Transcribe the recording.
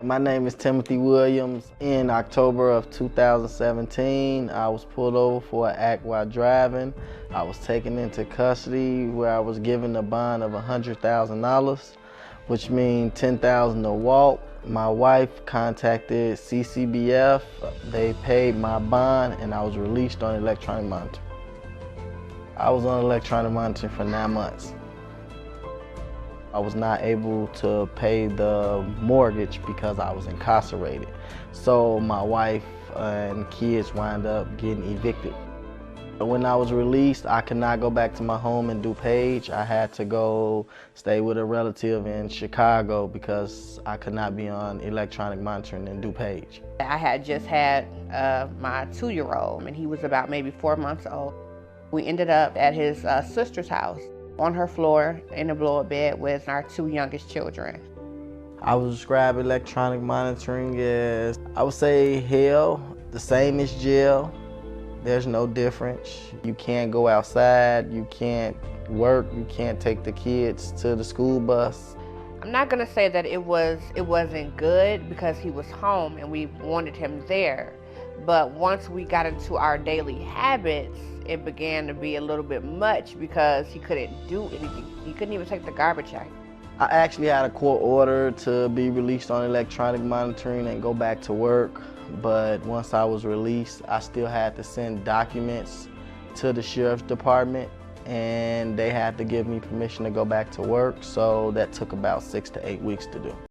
My name is Timothy Williams. In October of 2017, I was pulled over for an act while driving. I was taken into custody where I was given a bond of $100,000, which means $10,000 to walk. My wife contacted CCBF. They paid my bond and I was released on electronic monitoring. I was on electronic monitoring for 9 months. I was not able to pay the mortgage because I was incarcerated. So my wife and kids wound up getting evicted. When I was released, I could not go back to my home in DuPage. I had to go stay with a relative in Chicago because I could not be on electronic monitoring in DuPage. I had just had my 2-year-old, and he was about maybe 4 months old. We ended up at his sister's house on her floor in a blow-up bed with our 2 youngest children. I would describe electronic monitoring as, I would say, hell, the same as jail. There's no difference. You can't go outside, you can't work, you can't take the kids to the school bus. I'm not gonna say that it wasn't good because he was home and we wanted him there. But once we got into our daily habits, it began to be a little bit much because he couldn't do anything. He couldn't even take the garbage out. I actually had a court order to be released on electronic monitoring and go back to work. But once I was released, I still had to send documents to the sheriff's department and they had to give me permission to go back to work. So that took about 6 to 8 weeks to do.